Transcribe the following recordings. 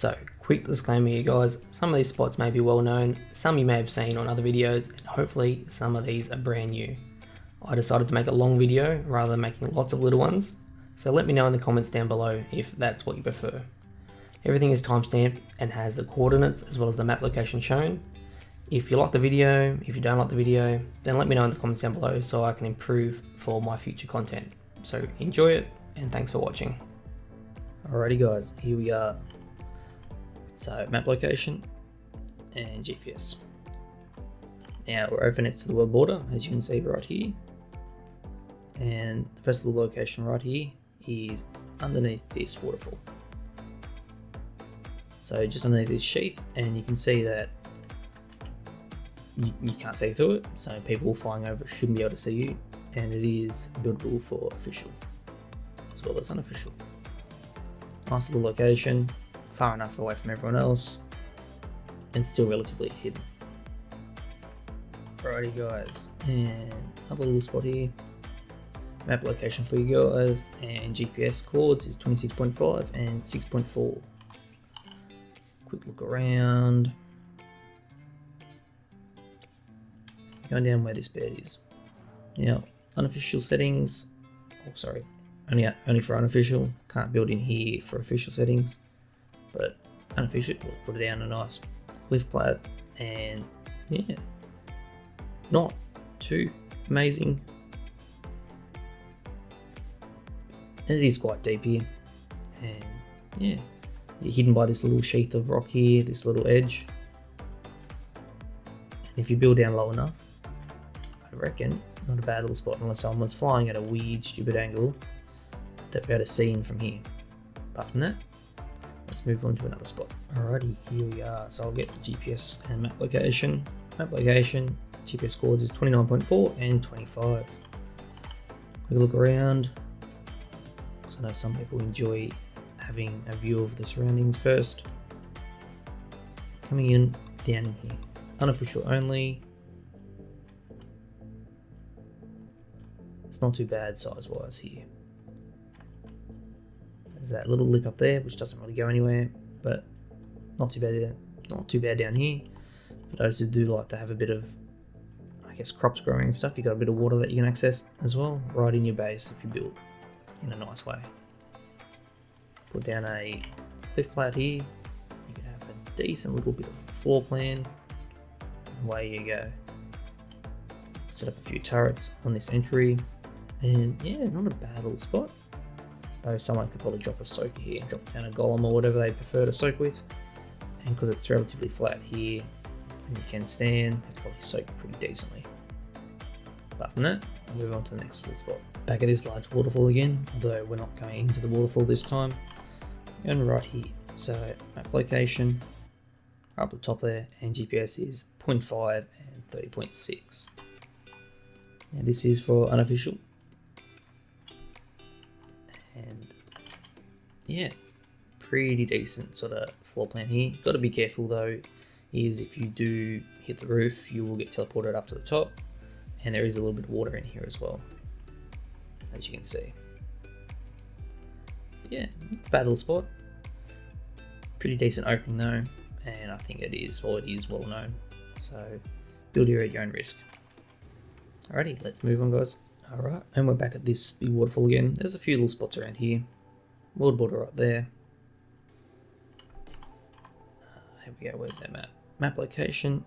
So, quick disclaimer here guys, some of these spots may be well known, some you may have seen on other videos, and hopefully some of these are brand new. I decided to make a long video rather than making lots of little ones, so let me know in the comments down below if that's what you prefer. Everything is timestamped and has the coordinates as well as the map location shown. If you like the video, if you don't like the video, then let me know in the comments down below so I can improve for my future content. So enjoy it and thanks for watching. Alrighty guys, here we are. So map location and GPS. Now we're over next to the world border, as you can see right here. And the first little location right here is underneath this waterfall. So just underneath this sheath, and you can see that you can't see through it, so people flying over shouldn't be able to see you, and it is buildable for official as well as unofficial. Nice little location, far enough away from everyone else, and still relatively hidden. Alrighty guys, and another little spot here. Map location for you guys, and GPS coords is 26.5 and 6.4. Quick look around. Going down where this bed is. Now, unofficial settings. Oh, sorry, only for unofficial. Can't build in here for official settings, but unofficial, we'll put it down a nice cliff plat, and yeah, not too amazing. It is quite deep here, and yeah, you're hidden by this little sheath of rock here, this little edge. And if you build down low enough, I reckon not a bad little spot, unless someone's flying at a weird, stupid angle that we're able to see in from here. Apart from that, let's move on to another spot. Alrighty, here we are. So I'll get the GPS and map location. Map location, GPS coords is 29.4 and 25. Quick look around. I know some people enjoy having a view of the surroundings first. Coming in down in here, unofficial only. It's not too bad size wise here. There's that little lip up there which doesn't really go anywhere, but not too bad down here. For those who do like to have a bit of, I guess, crops growing and stuff, you got a bit of water that you can access as well, right in your base if you build in a nice way. Put down a cliff plat here. You can have a decent little bit of floor plan. And away you go. Set up a few turrets on this entry, and yeah, not a bad little spot. Though someone could probably drop a soaker here, drop down a golem or whatever they prefer to soak with. And because it's relatively flat here, and you can stand, they can probably soak pretty decently. Apart from that, I'll move on to the next little spot. Back at this large waterfall again, although we're not going into the waterfall this time. And right here, so map location, up the top there, and GPS is 0.5 and 30.6. Now this is for unofficial. And yeah, pretty decent sort of floor plan here. Got to be careful though, is if you do hit the roof, you will get teleported up to the top. And there is a little bit of water in here as well, as you can see. Yeah, bad little spot. Pretty decent opening though, and I think it is well known. So build here at your own risk. Alrighty, let's move on guys. Alright, and we're back at this big waterfall again. There's a few little spots around here. World border right there. Here we go, where's that map? Map location.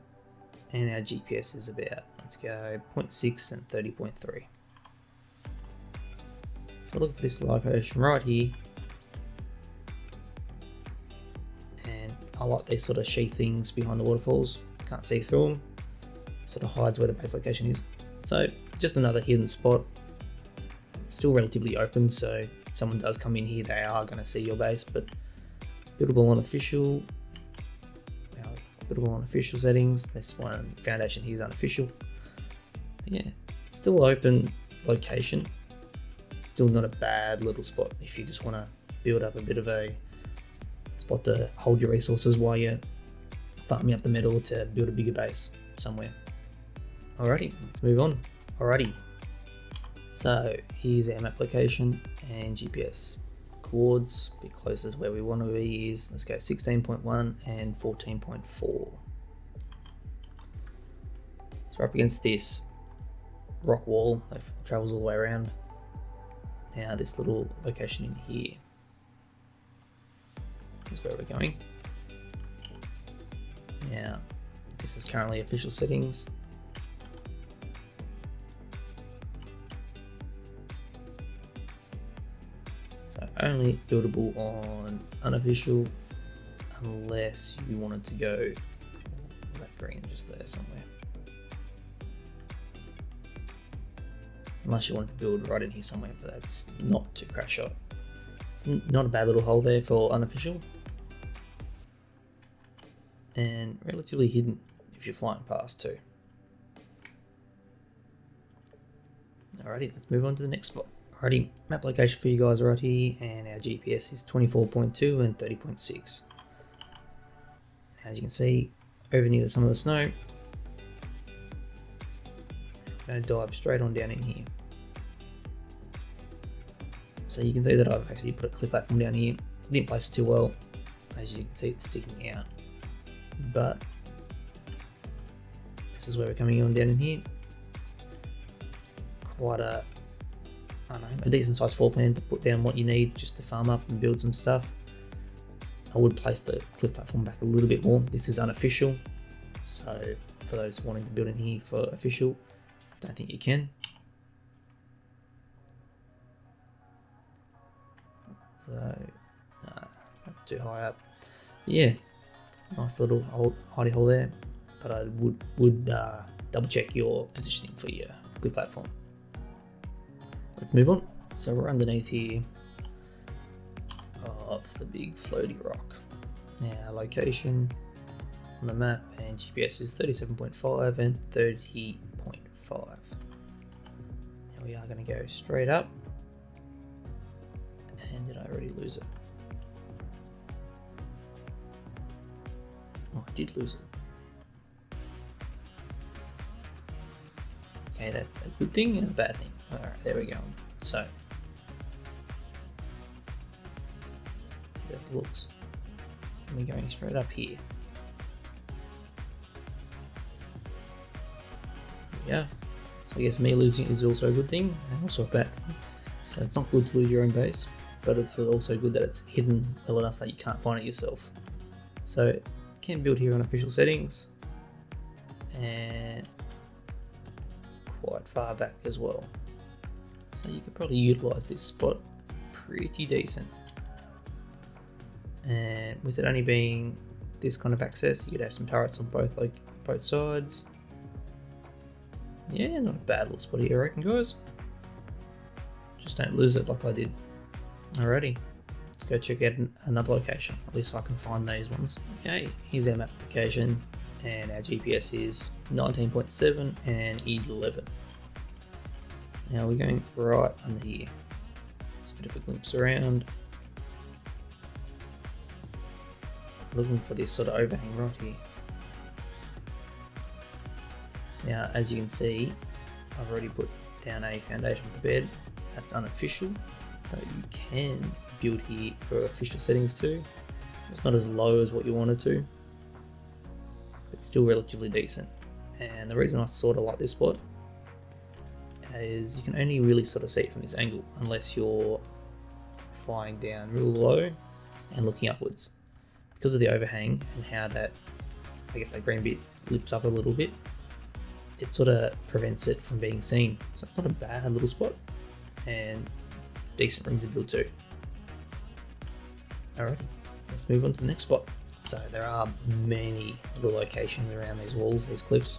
And our GPS is about, let's go, 0.6 and 30.3. So look at this location right here. And I like these sort of sheath things behind the waterfalls. Can't see through them. Sort of hides where the base location is. So just another hidden spot. Still relatively open, so if someone does come in here, they are going to see your base, but buildable on official. Buildable on official settings. This one foundation here is unofficial. But yeah, still open location. It's still not a bad little spot if you just want to build up a bit of a spot to hold your resources while you're farming up the metal to build a bigger base somewhere. Alrighty, let's move on. Alrighty, so here's our map location and GPS coords a bit closer to where we want to be is, let's go 16.1 and 14.4. So we're up against this rock wall that travels all the way around. Now this little location in here is where we're going. Now this is currently official settings. So only buildable on unofficial unless you wanted to go, that green just there somewhere. Unless you wanted to build right in here somewhere, but that's not too crash shot. It's not a bad little hole there for unofficial. And relatively hidden if you're flying past too. Alrighty, let's move on to the next spot. Alrighty, map location for you guys right here, and our GPS is 24.2 and 30.6. As you can see, over near some of the snow, I'm going to dive straight on down in here. So you can see that I've actually put a cliff platform down here. I didn't place it too well. As you can see, it's sticking out. But this is where we're coming on down in here. Quite a, I don't know, a decent sized floor plan to put down what you need just to farm up and build some stuff. I would place the cliff platform back a little bit more. This is unofficial, so for those wanting to build in here for official, don't think you can. So, not too high up. Yeah, nice little hidey hole there, but I would double check your positioning for your cliff platform. Let's move on. So we're underneath here of the big floaty rock. Now location on the map and GPS is 37.5 and 30.5. Now we are going to go straight up. And did I already lose it? Oh, I did lose it. Okay, that's a good thing and a bad thing. Alright, there we go. So, there it looks. And we're going straight up here. Yeah. So I guess me losing is also a good thing and also a bad thing. So it's not good to lose your own base, but it's also good that it's hidden well enough that you can't find it yourself. So you can build here on official settings and quite far back as well. So you could probably utilize this spot pretty decent. And with it only being this kind of access, you could have some turrets on both sides. Yeah, not a bad little spot here, I reckon, guys. Just don't lose it like I did. Alrighty, let's go check out another location. At least I can find those ones. Okay, here's our map location, and our GPS is 19.7 and 11. Now we're going right under here. Just a bit of a glimpse around. Looking for this sort of overhang right here. Now, as you can see, I've already put down a foundation for the bed. That's unofficial, but you can build here for official settings too. It's not as low as what you wanted to, but still relatively decent. And the reason I sort of like this spot is you can only really sort of see it from this angle unless you're flying down real low and looking upwards. Because of the overhang and how that, I guess that green bit lips up a little bit, it sort of prevents it from being seen. So it's not a bad little spot and decent room to build too. Alright, let's move on to the next spot. So there are many little locations around these walls, these cliffs.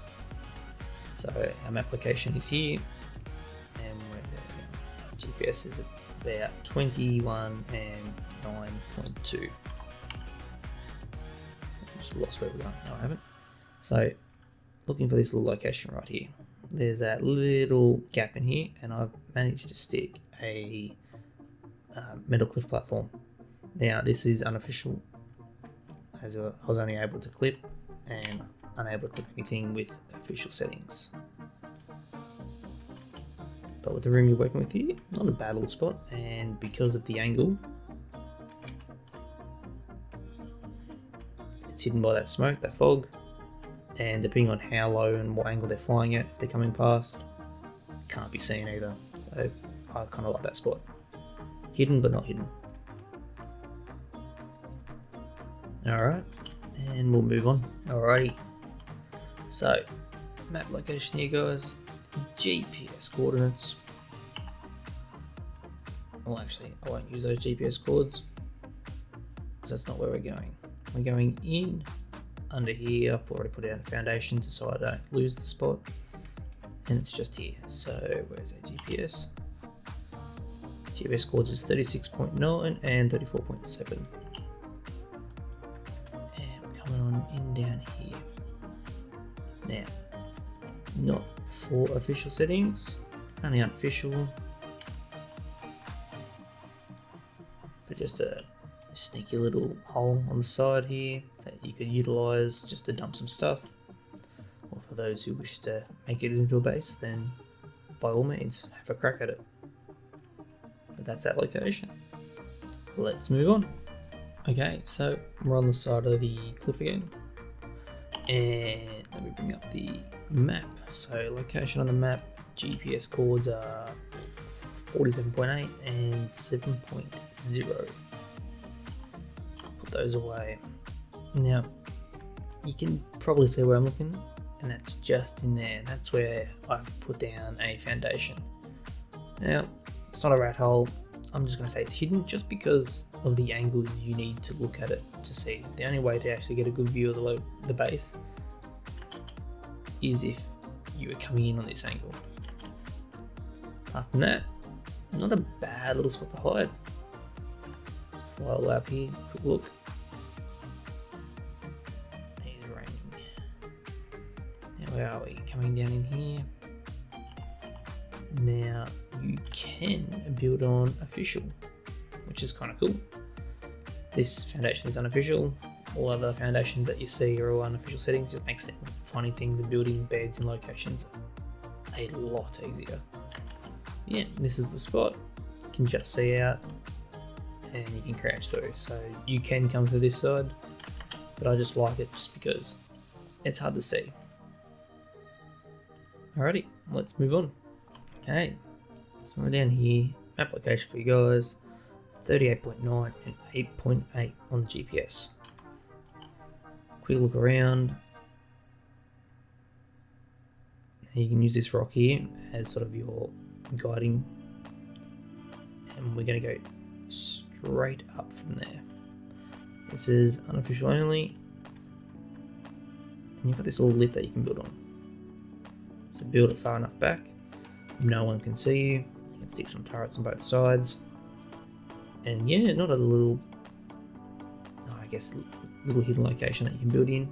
So our map location is here, and where's our GPS is about 21 and 9.2. Just lost where we're going. No, I haven't. So looking for this little location right here. There's that little gap in here, and I've managed to stick a metal cliff platform. Now this is unofficial, as I was only able to clip and unable to clip anything with official settings. But with the room you're working with here, not a bad little spot, and because of the angle, it's hidden by that smoke, that fog, and depending on how low and what angle they're flying at, if they're coming past, can't be seen either. So I kind of like that spot. Hidden but not hidden. Alright, and we'll move on. Alrighty, so map location here, guys. GPS coordinates. Well, actually, I won't use those GPS coords because that's not where we're going. We're going in under here. I've already put down a foundation so I don't lose the spot, and it's just here. So where's our GPS? GPS coords is 36.9 and 34.7. And we're coming on in down here. Now, not for official settings, only unofficial, but just a sneaky little hole on the side here that you could utilize just to dump some stuff, or for those who wish to make it into a base, then by all means have a crack at it. But that's that location. Let's move on. Okay, so we're on the side of the cliff again, and let me bring up the map. So location on the map, GPS coords are 47.8 and 7.0. Put those away. Now you can probably see where I'm looking, and that's just in there. That's where I've put down a foundation. Now it's not a rat hole. I'm just going to say it's hidden just because of the angles you need to look at it to see. The only way to actually get a good view of the base is if you were coming in on this angle. After that, not a bad little spot to hide. So I'll lap here, quick look. It's raining. Now where are we? Coming down in here. Now you can build on official, which is kind of cool. This foundation is unofficial. All other foundations that you see are all unofficial settings. Just makes them finding things and building beds and locations a lot easier. Yeah, this is the spot. You can just see out and you can crouch through. So you can come through this side, but I just like it just because it's hard to see. Alrighty, let's move on. Okay, so we're down here, map location for you guys, 38.9 and 8.8 on the GPS. Quick look around. Now you can use this rock here as sort of your guiding, and we're going to go straight up from there. This is unofficial only, and you've got this little lip that you can build on. So build it far enough back, no one can see you. You can stick some turrets on both sides, and yeah, not a little, I guess, little hidden location that you can build in.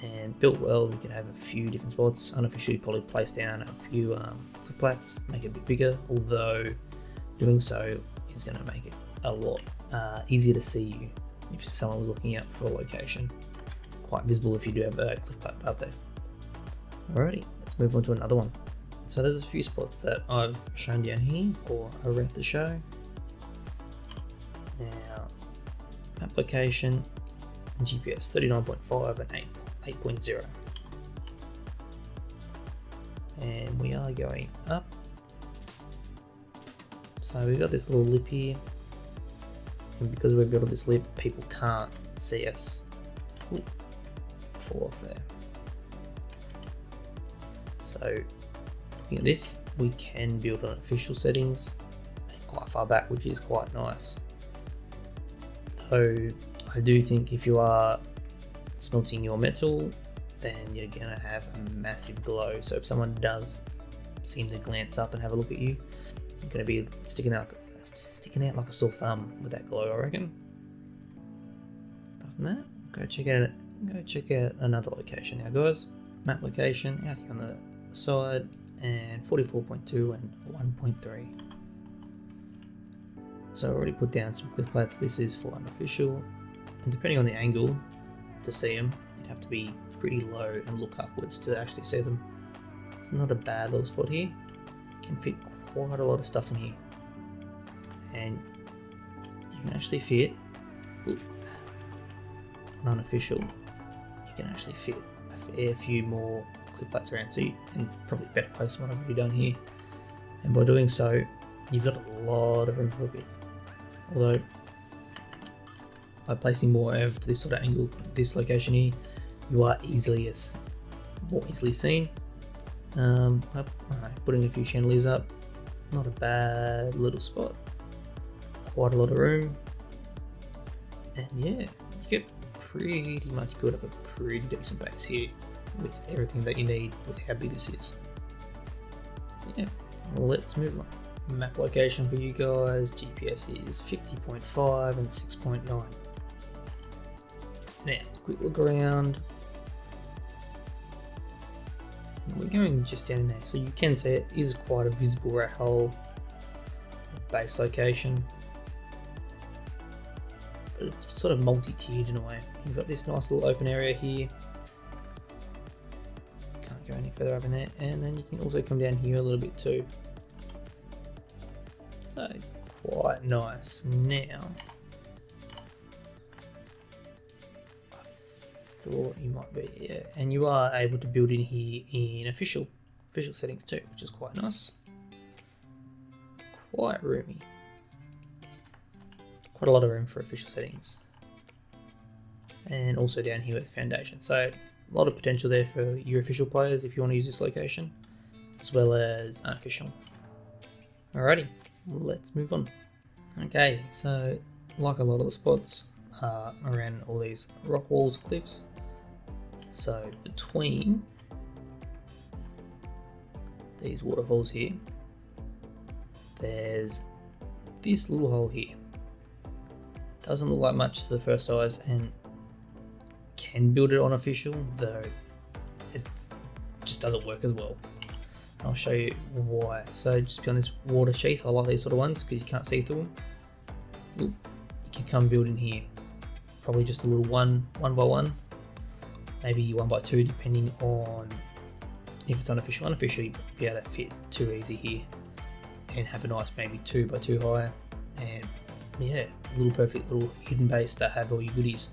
And built well, you can have a few different spots. Unofficially, probably place down a few cliff plats, make it a bit bigger, although doing so is going to make it a lot easier to see you if someone was looking out for a location. Quite visible if you do have a cliff plat up there. Alrighty, let's move on to another one. So there's a few spots that I've shown down here, or are about to show. Now, application and GPS 39.5 and 8.0. And we are going up. So we've got this little lip here, and because we've got this lip, people can't see us. Ooh, fall off there. So looking at this, we can build on official settings quite far back, which is quite nice. Though I do think if you are smelting your metal, then you're gonna have a massive glow. So if someone does seem to glance up and have a look at you, you're gonna be sticking out like a sore thumb with that glow, I reckon. Apart from that, go check out another location now, guys. Map location out here on the side, and 44.2 and 1.3. So I already put down some cliff plats. This is for unofficial, and depending on the angle to see them, you'd have to be pretty low and look upwards to actually see them. It's not a bad little spot here. You can fit quite a lot of stuff in here, and you can actually fit on unofficial, you can actually fit a fair few more cliff butts around, so you can probably better place than what I've already done here. And by doing so, you've got a lot of room for a bit. Although, by placing more over to this sort of angle, this location here, you are more easily seen. Putting a few chandeliers up, not a bad little spot. Quite a lot of room. And yeah, you could pretty much build up a pretty decent base here with everything that you need with how big this is. Yeah, let's move on. Map location for you guys, GPS is 50.5 and 6.9. Now, quick look around. We're going just down in there, so you can see it is quite a visible rat hole base location. But it's sort of multi-tiered in a way. You've got this nice little open area here. Can't go any further up in there, and then you can also come down here a little bit too. So quite nice. Now, I thought you might be, yeah, and you are able to build in here in official settings too, which is quite nice. Quite roomy. Quite a lot of room for official settings. And also down here with foundation. So a lot of potential there for your official players if you want to use this location, as well as unofficial. Alrighty, let's move on. Okay, so like a lot of the spots around all these rock walls, cliffs. So between these waterfalls here, there's this little hole here. Doesn't look like much to the first eyes, and can build it on official, though it just doesn't work as well. I'll show you why. So just beyond this water sheath, I like these sort of ones because you can't see through them. You can come build in here. Probably just a little one by one, maybe 1 by 2, depending on if it's unofficial. Unofficial, you'd be able to fit 2 easy here and have a nice maybe 2 by 2 high, and yeah, a little perfect little hidden base to have all your goodies.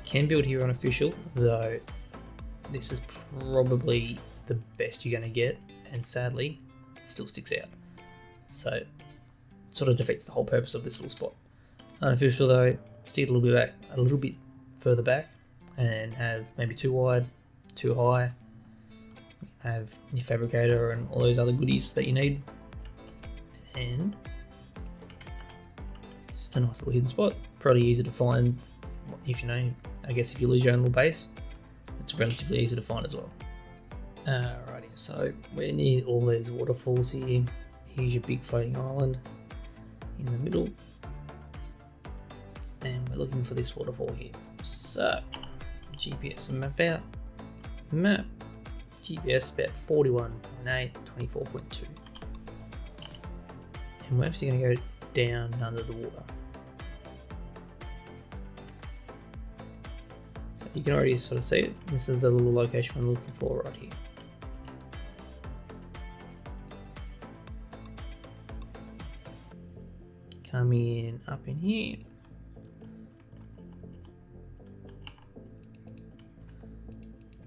Can build here on official, though this is probably the best you're going to get, and sadly it still sticks out, so it sort of defeats the whole purpose of this little spot. Unofficial though, steer a little bit further back, and have maybe 2 wide, 2 high, have your fabricator and all those other goodies that you need, and it's just a nice little hidden spot. Pretty easy to find if you know, I guess if you lose your own little base, it's relatively easy to find as well. Alrighty, so we're near all these waterfalls here. Here's your big floating island in the middle, and we're looking for this waterfall here. So GPS and map GPS about 41.8, 24.2, and we're actually going to go down under the water. So you can already sort of see it. This is the little location we're looking for right here. Come in up in here.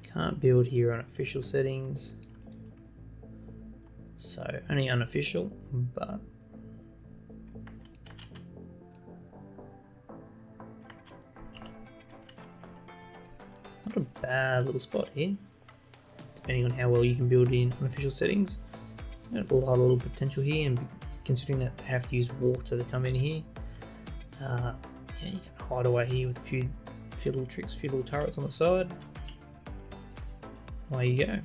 Can't build here on official settings, so only unofficial, but not a bad little spot here, depending on how well you can build in unofficial settings. Got a lot of little potential here, and considering that they have to use water to come in here, yeah, you can hide away here with a few little tricks, a few little turrets on the side. There you go.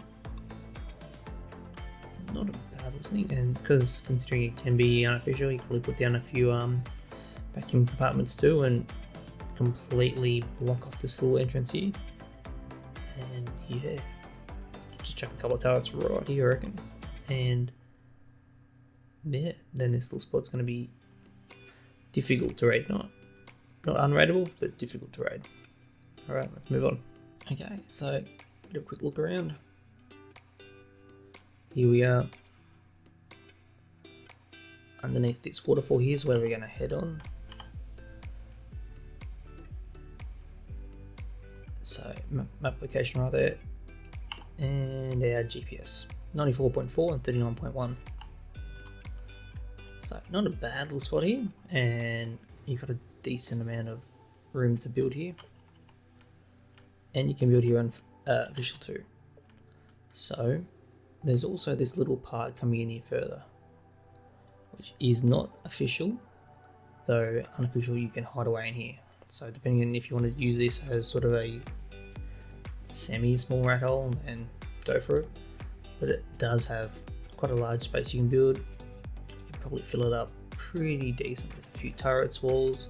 Not a bad little thing, and because considering it can be unofficial, you can probably put down a few vacuum compartments too, and completely block off this little entrance here. And yeah, just chuck a couple of turrets right here, I reckon. And yeah, then this little spot's going to be difficult to raid, not unraidable, but difficult to raid. All right, let's move on. Okay, so a quick look around. Here we are. Underneath this waterfall, here's where we're going to head on. So map location right there, and our GPS 94.4 and 39.1. So not a bad little spot here, and you've got a decent amount of room to build here, and you can build here on Visual 2. So there's also this little part coming in here further, which is not official, though unofficial. You can hide away in here. So depending on if you want to use this as sort of a semi-small rat hole, then go for it. But it does have quite a large space you can build. You can probably fill it up pretty decent with a few turrets, walls,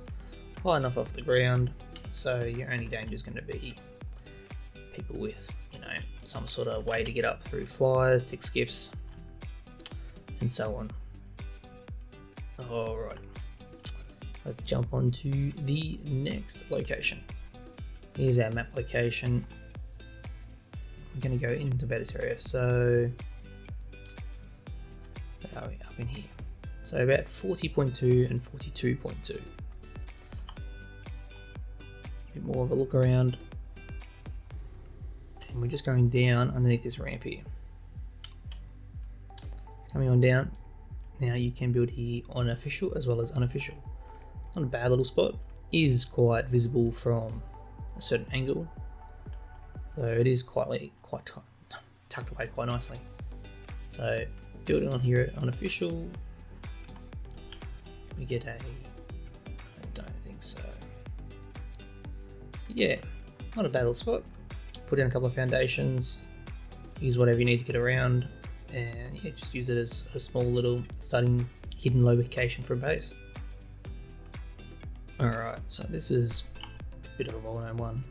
high enough off the ground. So your only danger is going to be people with, you know, some sort of way to get up through flyers, tick skiffs, and so on. Alright, let's jump on to the next location. Here's our map location. We're going to go into about this area. So, where are we? Up in here. So about 40.2 and 42.2. A bit more of a look around. And we're just going down underneath this ramp here. It's coming on down. Now you can build here on official as well as unofficial. Not a bad little spot. Is quite visible from a certain angle, though it is quite tucked away quite nicely. So building on here on official, we get a, I don't think so. But yeah, not a bad little spot. Put in a couple of foundations, use whatever you need to get around, and yeah, just use it as a small little starting hidden location for a base. Alright, so this is a bit of a well-known one.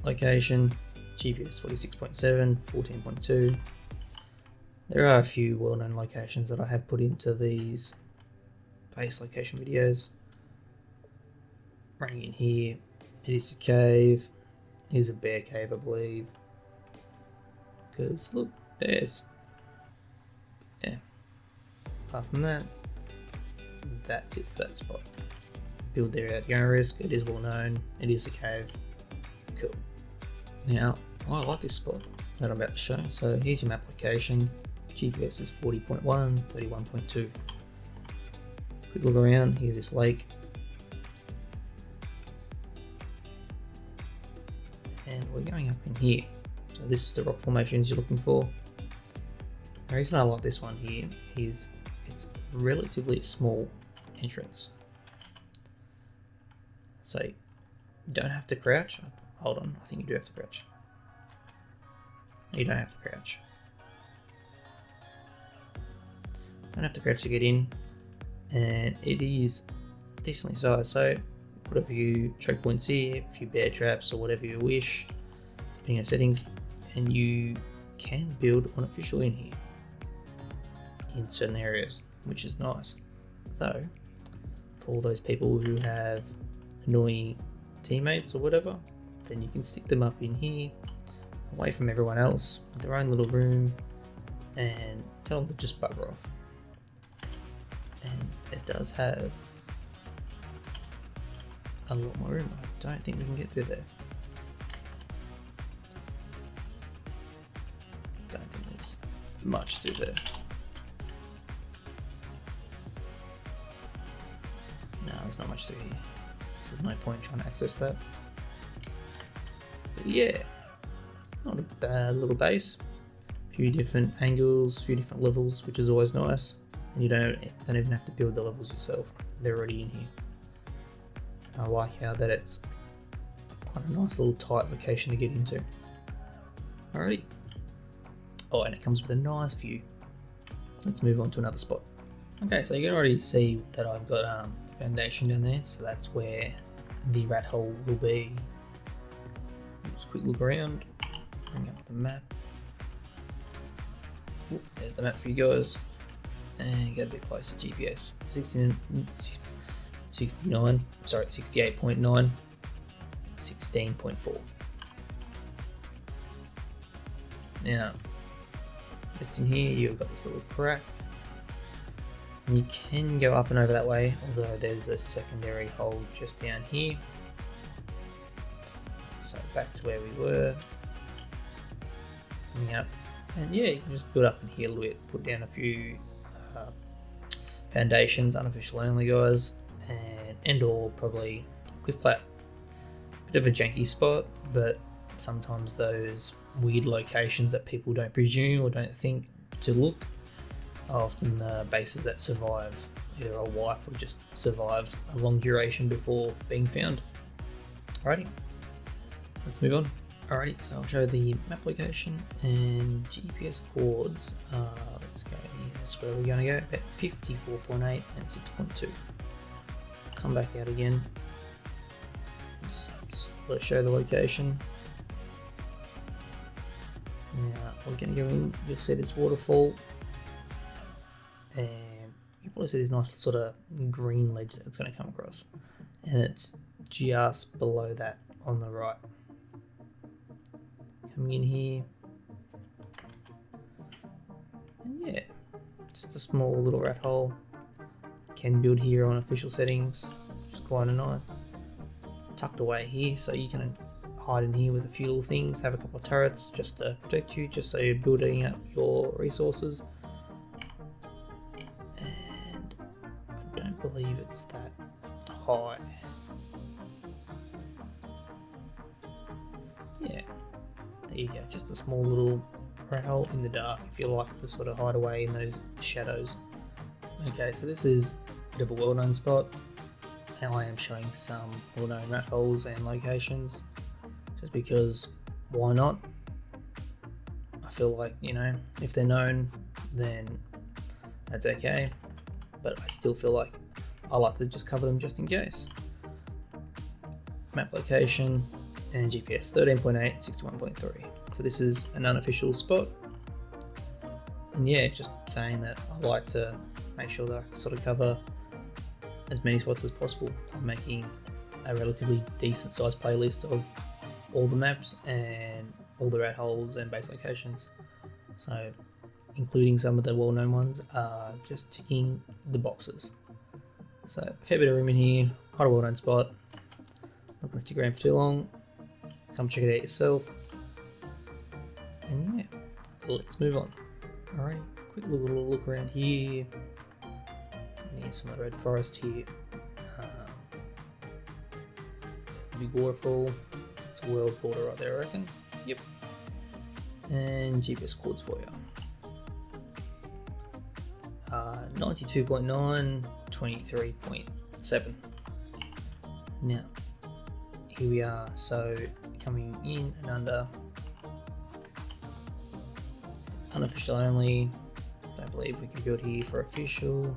Location, GPS 46.7, 14.2. There are a few well-known locations that I have put into these base location videos. Running in here, it is a cave. Here's a bear cave, I believe. Because look, bears. Yeah. Apart from that, that's it for that spot. Build there at your own risk. It is well known. It is a cave. Cool. Now, I like this spot that I'm about to show. So here's your map location. GPS is 40.1, 31.2. Quick look around. Here's this lake. And we're going up in here. So this is the rock formations you're looking for. The reason I like this one here is it's relatively small entrance. So you don't have to crouch. Hold on, I think you do have to crouch. You don't have to crouch. Don't have to crouch to get in. And it is decently sized. So put a few choke points here, a few bear traps or whatever you wish, depending on settings, and you can build on official in here in certain areas, which is nice. Though, for all those people who have annoying teammates or whatever, then you can stick them up in here, away from everyone else, with their own little room, and tell them to just bugger off. And it does have a lot more room. I don't think we can get through there. Don't think there's much through there. No, there's not much through here. So there's no point trying to access that. But yeah, not a bad little base. A few different angles, a few different levels, which is always nice. And you don't even have to build the levels yourself. They're already in here. I like how that it's quite a nice little tight location to get into. Alrighty. Oh, and it comes with a nice view. Let's move on to another spot. Okay, so you can already see that I've got foundation down there, so that's where the rat hole will be. Just a quick look around, bring up the map. Ooh, there's the map for you guys. And get a bit closer, GPS 68.9, 16.4. Now, just in here, you've got this little crack. And you can go up and over that way, although there's a secondary hole just down here. So back to where we were. Coming up. And yeah, you can just build up in here a little bit, put down a few foundations, unofficial only guys, and or probably cliff plat. Bit of a janky spot, but sometimes those weird locations that people don't presume or don't think to look are often the bases that survive either a wipe or just survive a long duration before being found. Alrighty, let's move on. Alrighty, so I'll show the map location and GPS coords. Let's go here, that's where we're going to go, about 54.8 and 6.2. Come back out again, just sort of show the location. Now we're going to go in, you'll see this waterfall, and you'll probably see this nice sort of green ledge that it's going to come across, and it's just below that on the right. Coming in here, and yeah, just a small little rat hole. Can build here on official settings, just quite a nice. Tucked away here, so you can hide in here with a few little things, have a couple of turrets just to protect you, just so you're building up your resources. And I don't believe it's that high. Yeah, there you go, just a small little rat hole in the dark if you like to sort of hide away in those shadows. Okay, so this is a bit of a well-known spot. Now I am showing some well-known rat holes and locations, just because why not? I feel like, you know, if they're known, then that's okay, but I still feel like I like to just cover them just in case. Map location and GPS 13.8, 61.3. So this is an unofficial spot, and yeah, just saying that I like to make sure that I sort of cover as many spots as possible. I'm making a relatively decent sized playlist of all the maps and all the rat holes and base locations, so including some of the well-known ones are just ticking the boxes. So a fair bit of room in here, quite a well-known spot. Not gonna stick around for too long, come check it out yourself, and yeah, let's move on. Alright, quick little look around here. Near some of the red forest here. Big waterfall. It's a world border right there, I reckon. Yep. And GPS coords for you. 92.9, 23.7. Now, here we are. So coming in and under. Unofficial only. Don't believe we can build here for official.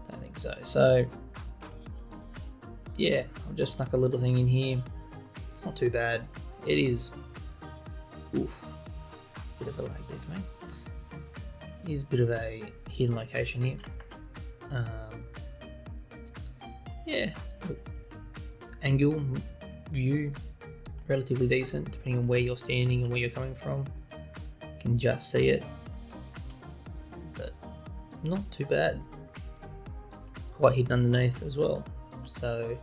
Don't think so. So yeah, I've just snuck a little thing in here. It's not too bad. It is, oof, bit of a lag there to me. It is a bit of a hidden location here. Yeah, angle, view, relatively decent depending on where you're standing and where you're coming from. You can just see it, but not too bad. It's quite hidden underneath as well, so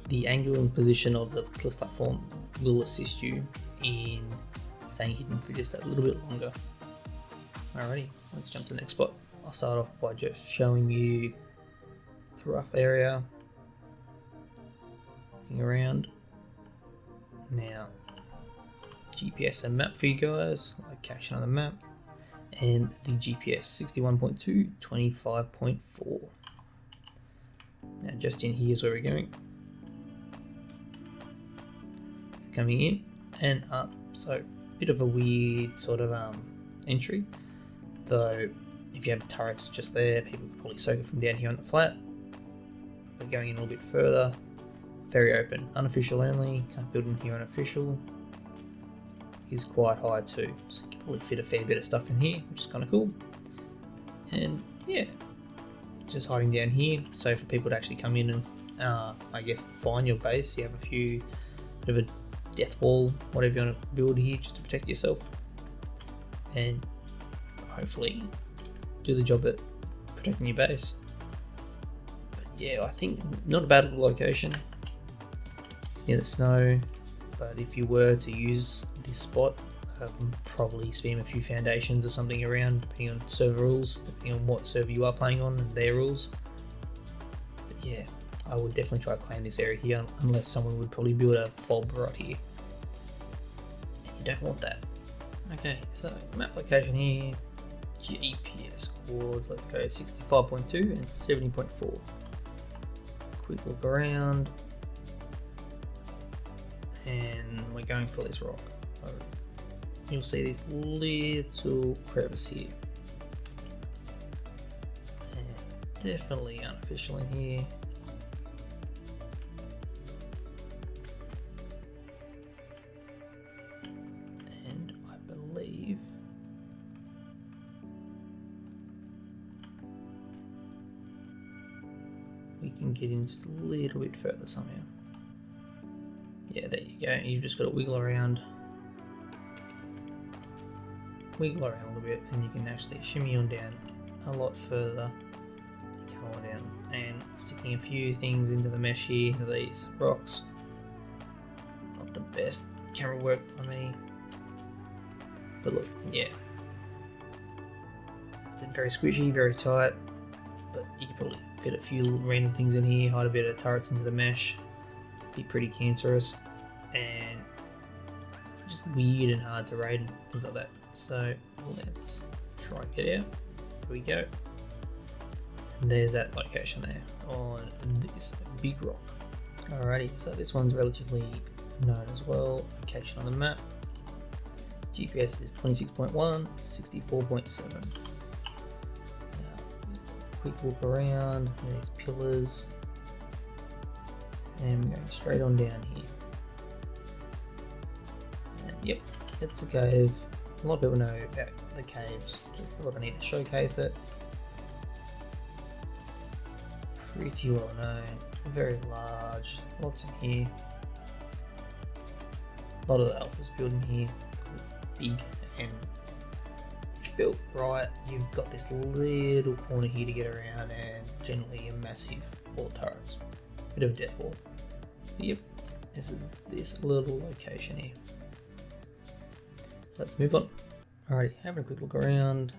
the angle and position of the cliff platform will assist you in staying hidden for just a little bit longer. Alrighty, let's jump to the next spot. I'll start off by just showing you the rough area. Looking around. Now, GPS and map for you guys, location on the map, and the GPS 61.2, 25.4. Now just in here is where we're going. So coming in and up, so bit of a weird sort of entry, though if you have turrets just there, people could probably soak it from down here on the flat. But going in a little bit further, very open, unofficial only, can't build in here unofficial. Is quite high too, so you can probably fit a fair bit of stuff in here, which is kind of cool. And yeah, just hiding down here, so for people to actually come in and I guess find your base, you have a few bit of a death wall, whatever you want to build here just to protect yourself, and hopefully do the job at protecting your base. But yeah, I think not a bad little location. near the snow, but if you were to use this spot, probably spam a few foundations or something around, depending on server rules, depending on what server you are playing on and their rules. But yeah, I would definitely try to claim this area here, unless someone would probably build a fob right here. And you don't want that. Okay, so map location here, GPS coords, let's go 65.2 and 70.4. Quick look around, and we're going for this rock. So you'll see this little crevice here, and definitely unofficial in here. And I believe we can get in just a little bit further somehow. Yeah, there you go. You've just got to wiggle around a little bit, and you can actually shimmy on down a lot further. Come on down, and sticking a few things into the mesh here, into these rocks. Not the best camera work by me, but look, yeah, they're very squishy, very tight, but you can probably fit a few random things in here, hide a bit of turrets into the mesh. Be pretty cancerous and just weird and hard to raid and things like that. So let's try and get out. Here we go. And there's that location there on this big rock. Alrighty, so this one's relatively known as well. Location on the map. GPS is 26.1, 64.7. Now, quick look around. There's pillars. And we're going straight on down here. And yep, it's a cave. A lot of people know about the caves, just thought I need to showcase it. Pretty well known, very large, lots in here. A lot of the alphas built in here because it's big, and if built right, you've got this little corner here to get around, and generally a massive wall turrets. Bit of a death wall. But yep, this is this little location here. Let's move on. Alrighty, having a quick look around.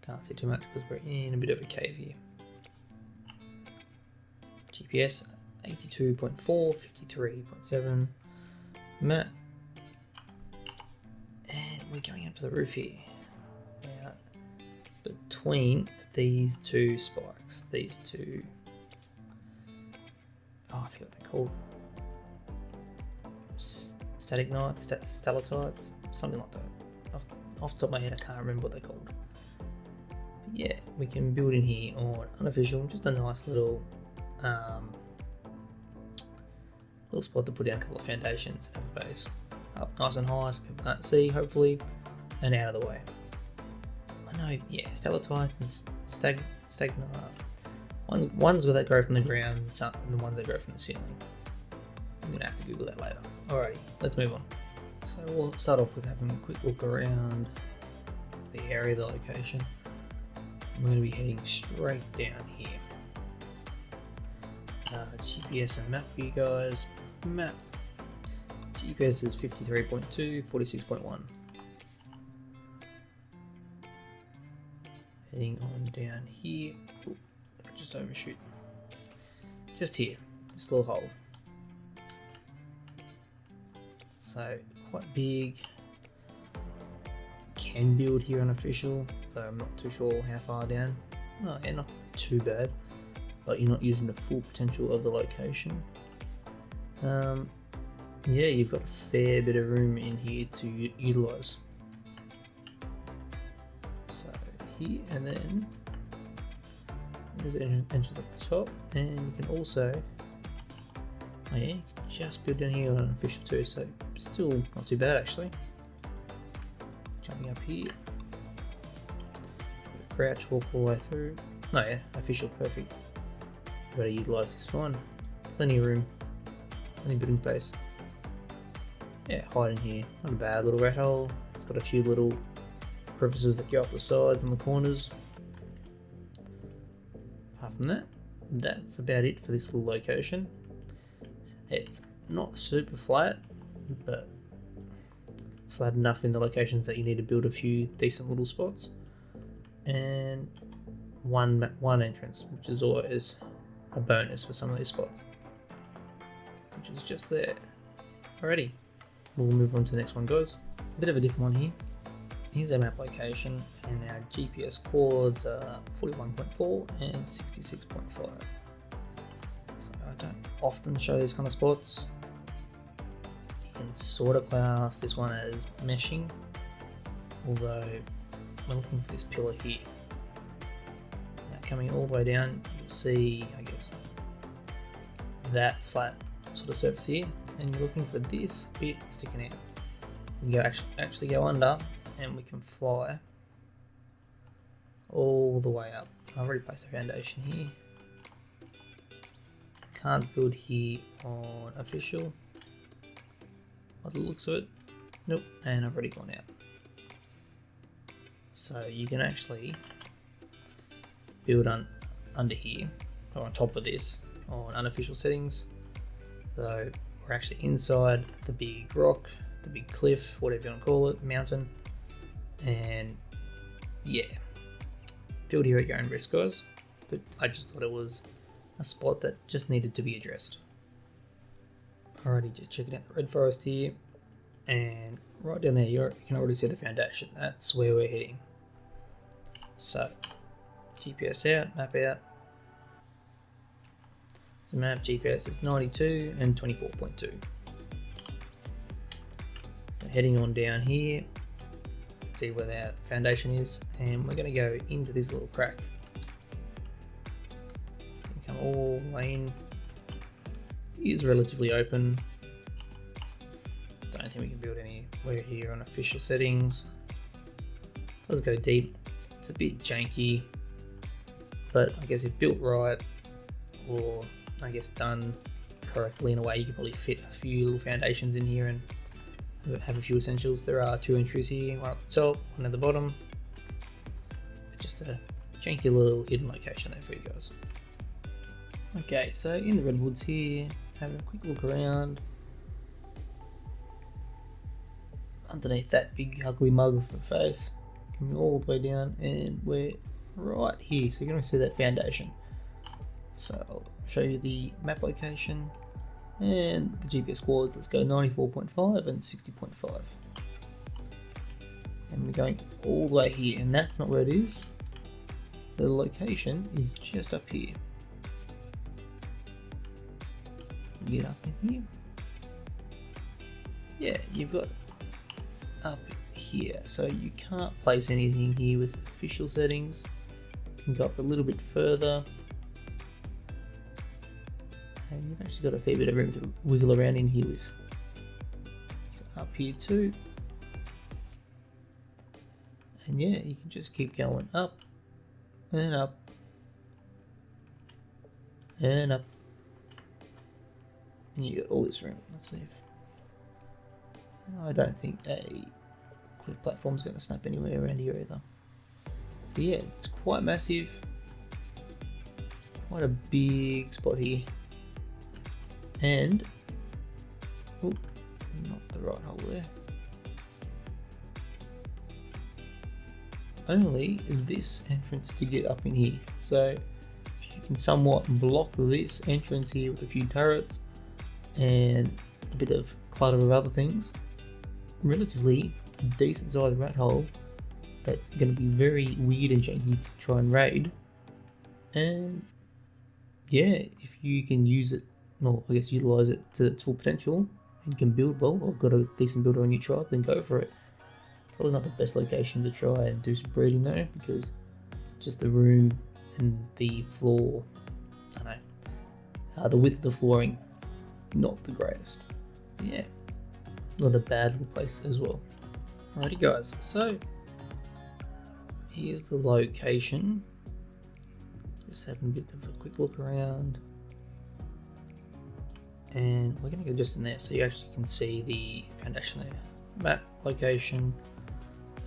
Can't see too much because we're in a bit of a cave here. GPS 82.4, 53.7. Map. And we're going up to the roof here. Now, between these two spikes, these two. Oh, I forget what they're called. Static knights, stalactites, something like that. Off the top of my head, I can't remember what they're called. But yeah, we can build in here on unofficial, just a nice little spot to put down a couple of foundations, have a base up nice and high so people can't see, hopefully, and out of the way. I know, yeah, stalactites and stagnite. One's that grow from the ground, and the ones that grow from the ceiling. I'm gonna have to Google that later. Alrighty, let's move on. So we'll start off with having a quick look around the area, the location. We're going to be heading straight down here. GPS and map for you guys. Map. GPS is 53.2, 46.1. Heading on down here. Ooh, just overshoot. Just here, this little hole. So quite big. Can build here unofficial, though I'm not too sure how far down. No, yeah, not too bad, but you're not using the full potential of the location. Yeah, you've got a fair bit of room in here to utilize. So here, and then there's an entrance at the top, and you can also, oh yeah, you can just build down here on unofficial too, so still not too bad actually. Jumping up here, crouch, walk all the way through. Oh yeah, official, perfect. Got to utilise this fine. Plenty of room, plenty of building space. Yeah, hide in here. Not a bad little rat hole. It's got a few little crevices that go up the sides and the corners. Apart from that, that's about it for this little location. It's not super flat, but flat enough in the locations that you need to build a few decent little spots. And one entrance, which is always a bonus for some of these spots, which is just there. Alrighty, we'll move on to the next one, guys. A bit of a different one here. Here's our map location, and our GPS coords are 41.4 and 66.5. So I don't often show these kind of spots. You can sort of class this one as meshing, although we're looking for this pillar here. Now coming all the way down, you'll see, I guess, that flat sort of surface here, and you're looking for this bit sticking out. We can actually go under, and we can fly all the way up. I've already placed a foundation here. Can't build here on official, by the looks of it. Nope, and I've already gone out. So you can actually build under here, or on top of this, on unofficial settings. Though we're actually inside the big rock, the big cliff, whatever you want to call it, mountain. And yeah, build here at your own risk, guys. But I just thought it was a spot that just needed to be addressed. Alrighty, just checking out the red forest here, and right down there you can already see the foundation. That's where we're heading. So GPS out, map out. So map GPS is 92 and 24.2. So heading on down here, see where that foundation is, and we're going to go into this little crack. So we come all the way in. It is relatively open. Don't think we can build anywhere here on official settings. Let's go deep. It's a bit janky, but I guess if built right, or I guess done correctly in a way, you could probably fit a few little foundations in here and have a few essentials. There are 2 entries here, one at the top, one at the bottom. Just a janky little hidden location there for you guys. Okay, so in the redwoods here, having a quick look around. Underneath that big ugly mug of a face, coming all the way down, and we're right here, so you can see that foundation. So I'll show you the map location and the GPS coords. Let's go 94.5 and 60.5. And we're going all the way here, and that's not where it is. The location is just up here. Get up in here. Yeah, you've got up here. So you can't place anything here with official settings. You can go up a little bit further. And you've actually got a fair bit of room to wiggle around in here with. So up here too. And yeah, you can just keep going up and up and up. And you got all this room. Let's see if... I don't think a cliff platform is going to snap anywhere around here either. So yeah, it's quite massive. Quite a big spot here. And, oh, not the right hole there. Only this entrance to get up in here. So if you can somewhat block this entrance here with a few turrets and a bit of clutter of other things, relatively a decent sized rat hole that's going to be very weird and janky to try and raid. And yeah, if you can use it, well, I guess utilize it to its full potential and can build well, or got a decent builder on your tribe, then go for it. Probably not the best location to try and do some breeding though, because just the room and the floor, I don't know, the width of the flooring, not the greatest. Yeah, not a bad little place as well. Alrighty guys, so here's the location. Just having a bit of a quick look around. And we're going to go just in there so you actually can see the foundation there. Map, location,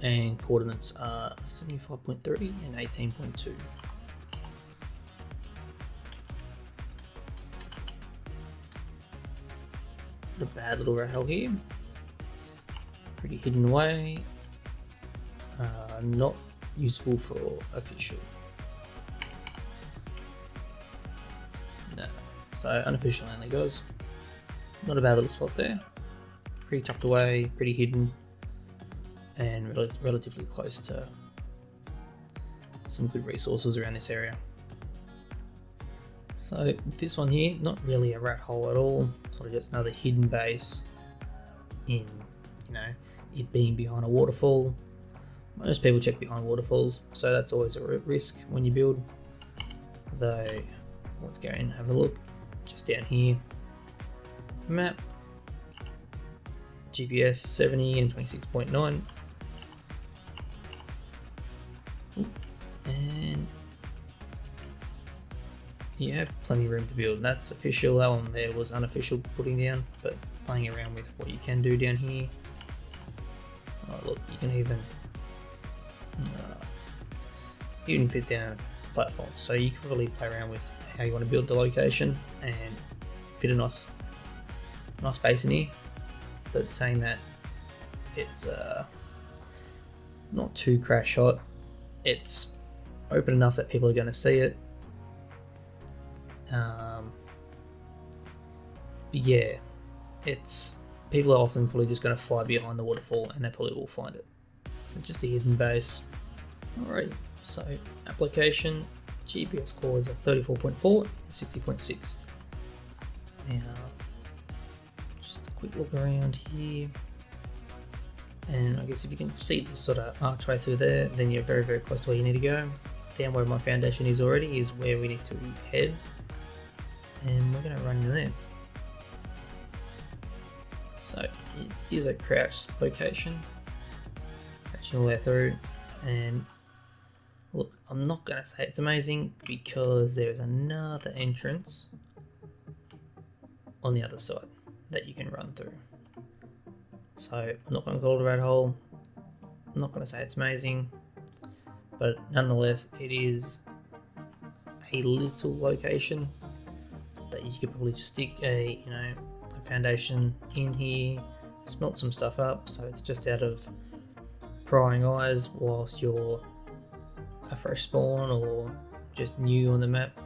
and coordinates are 75.3 and 18.2. Not a bad little rat hole here. Pretty hidden away. Not useful for official. No. So unofficial only goes. Not a bad little spot there. Pretty tucked away, pretty hidden, and relatively close to some good resources around this area. So this one here, not really a rat hole at all, sort of just another hidden base in, you know, it being behind a waterfall. Most people check behind waterfalls, so that's always a risk when you build. Though, let's go and have a look. Just down here, map, GPS 70 and 26.9. And you have plenty of room to build. That's official. That one there was unofficial putting down, but playing around with what you can do down here. Oh look, you can even fit down a platform, so you can really play around with how you want to build the location and fit a nice base in here. But saying that, it's not too crash hot. It's open enough that people are going to see it. Yeah, it's people are often probably just going to fly behind the waterfall, and they probably will find it. So just a hidden base. Alright, so application GPS scores are 34.4 and 60.6. Now, just a quick look around here, and I guess if you can see this sort of archway through there, then you're very, very close to where you need to go. Down where my foundation is already is where we need to head, and we're going to run in there. So it is a crouch location, crouching all the way through, and look, I'm not going to say it's amazing because there is another entrance on the other side that you can run through. So I'm not going to call it a rat hole, I'm not going to say it's amazing, but nonetheless it is a little location that you could probably just stick a foundation in here, smelt some stuff up, so it's just out of prying eyes whilst you're a fresh spawn or just new on the map,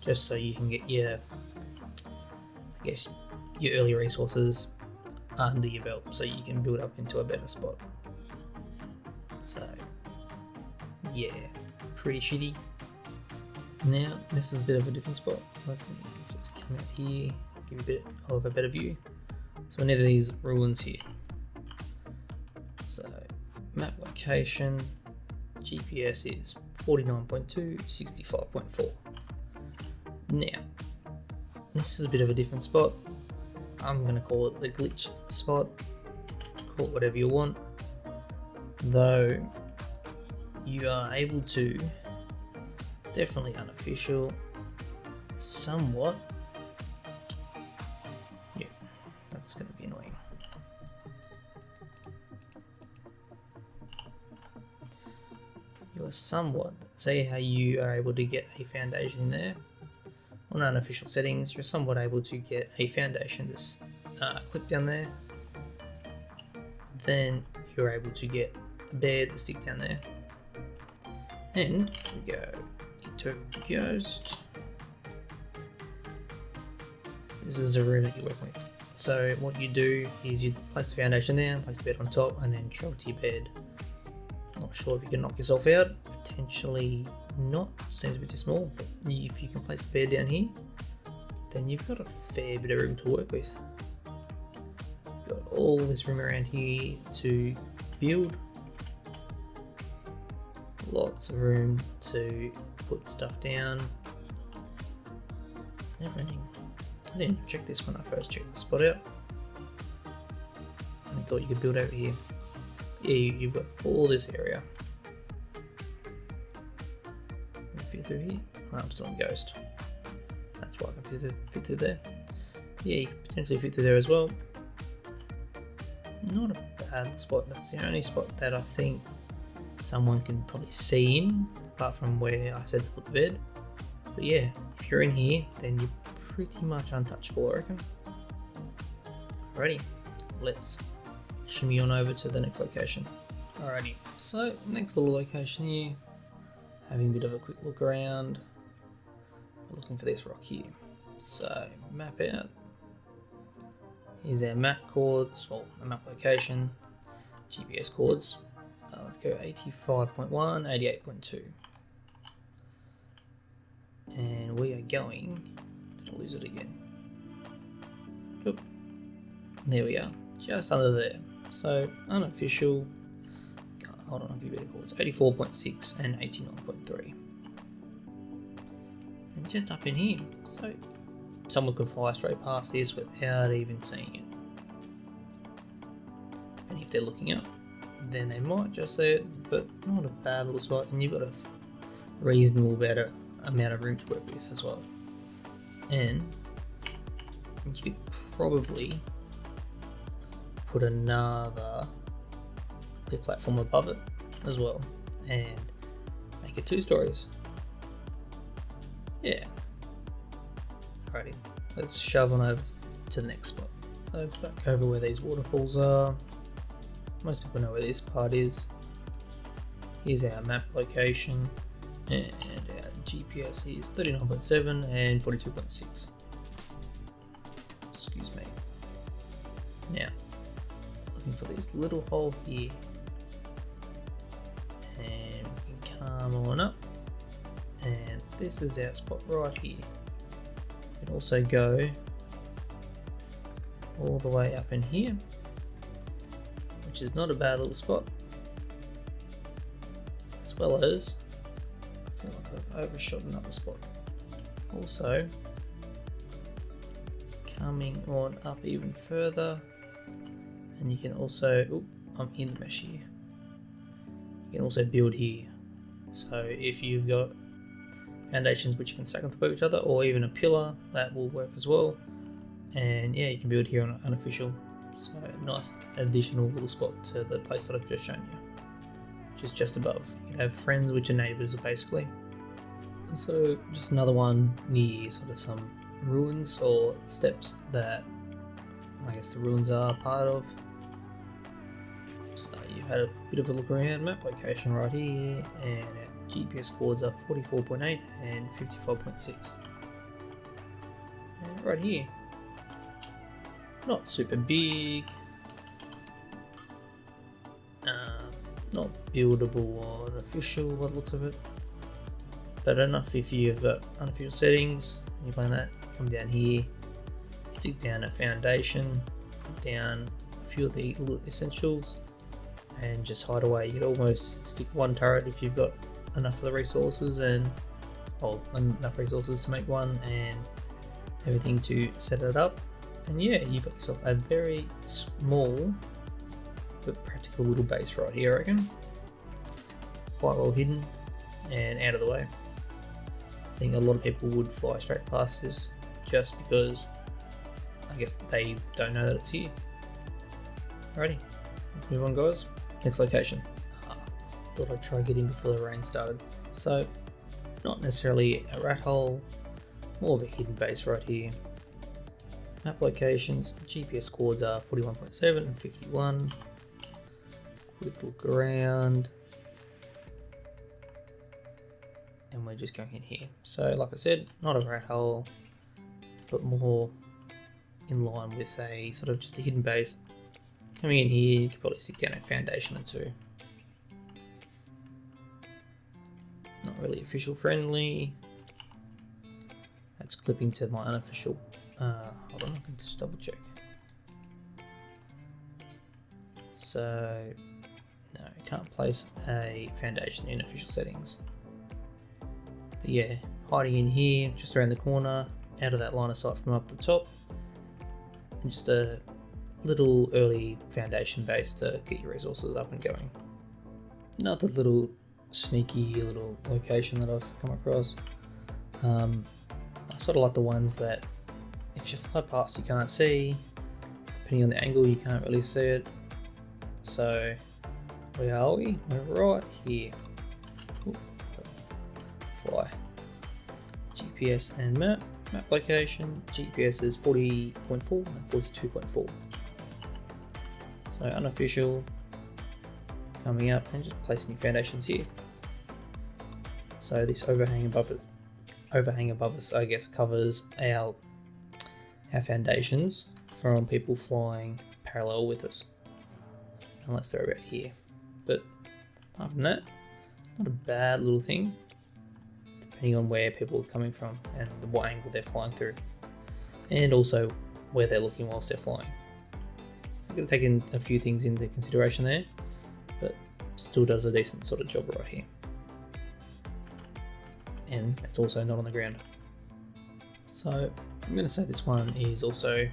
just so you can get your early resources under your belt, so you can build up into a better spot. So yeah, pretty shitty. Now this is a bit of a different spot. Let me just come out here, give you a bit of a better view. So we're near these ruins here. So map location, GPS is 49.2, 65.4. Now, this is a bit of a different spot. I'm going to call it the glitch spot. Call it whatever you want. Though, you are able to, definitely unofficial, somewhat. Yeah, that's going to be annoying. You are somewhat, see how you are able to get a foundation in there. On unofficial settings, you're somewhat able to get a foundation to clip down there. Then you're able to get a bed to stick down there. And we go into Ghost. This is the room that you're working with. So what you do is you place the foundation there, place the bed on top, and then travel to your bed. Not sure if you can knock yourself out, potentially not, seems a bit too small, but if you can place the bed down here, then you've got a fair bit of room to work with. You've got all this room around here to build, lots of room to put stuff down. It's never ending. I didn't check this when I first checked the spot out. I thought you could build over here. Yeah, you've got all this area. Can I fit through here? Oh, I'm still in Ghost. That's why I can fit through there. Yeah, you can potentially fit through there as well. Not a bad spot. That's the only spot that I think someone can probably see in, apart from where I said to put the bed. But yeah, if you're in here, then you're pretty much untouchable, I reckon. Alrighty, let's shimmy on over to the next location. Alrighty, so next little location here, having a bit of a quick look around. We're looking for this rock here. So map out. Here's our map coords, or a map location, GPS coords. Let's go 85.1, 88.2. And we are going to lose it again. Oop. There we are, just under there. So unofficial, hold on, I'll give you better coords, 84.6 and 89.3. And just up in here, so someone could fly straight past this without even seeing it. And if they're looking up, then they might just see it, but not a bad little spot, and you've got a reasonable better amount of room to work with as well. And you could probably put another clear platform above it as well and make it 2 stories. Yeah. Alrighty, let's shove on over to the next spot. So back over where these waterfalls are. Most people know where this part is. Here's our map location, and our GPS is 39.7 and 42.6. Excuse me. Now, looking for this little hole here, and we can come on up, and this is our spot right here. We can also go all the way up in here, which is not a bad little spot, as well as I feel like I've overshot another spot. Also coming on up even further, and you can also, oop, I'm in the mesh here, you can also build here. So if you've got foundations which you can stack on top of each other, or even a pillar, that will work as well. And yeah, you can build here on unofficial. So nice additional little spot to the place that I've just shown you, which is just above. You can have friends which are neighbours basically. So just another one near sort of some ruins or steps that I guess the ruins are part of. So you've had a bit of a look around, map location right here, and our GPS coords are 44.8 and 55.6. And right here, not super big, not buildable or unofficial by the looks of it, but enough if you've got unofficial settings and you're playing that. Come down here, stick down a foundation, put down a few of the little essentials, and just hide away. You could almost stick one turret if you've got enough of the resources, and enough resources to make one, and everything to set it up. And yeah, you've got yourself a very small but practical little base right here, I reckon. Quite well hidden and out of the way. I think a lot of people would fly straight past this just because I guess they don't know that it's here. Alrighty, let's move on, guys. Next location. Thought I'd try getting before the rain started. So, not necessarily a rat hole, more of a hidden base right here. Map locations, GPS coords are 41.7 and 51. Quick look around. And we're just going in here. So like I said, not a rat hole, but more in line with a sort of just a hidden base. Coming in here, you could probably stick down a foundation or two. Not really official friendly. That's clipping to my unofficial. Hold on, I can just double check. So, no, can't place a foundation in official settings. But yeah, hiding in here, just around the corner, out of that line of sight from up the top, and just a little early foundation base to get your resources up and going. Another little sneaky little location that I've come across. I sort of like the ones that if you fly past you can't see, depending on the angle you can't really see it. So where are we? We're right here. Ooh, fly. GPS and map location. GPS is 40.4 and 42.4. So unofficial, coming up and just placing your foundations here. So this overhang above us, I guess, covers our foundations from people flying parallel with us, unless they're about here. But apart from that, not a bad little thing, depending on where people are coming from and what angle they're flying through, and also where they're looking whilst they're flying. So you've got to take in a few things into consideration there, but still does a decent sort of job right here. And it's also not on the ground. So I'm going to say this one is also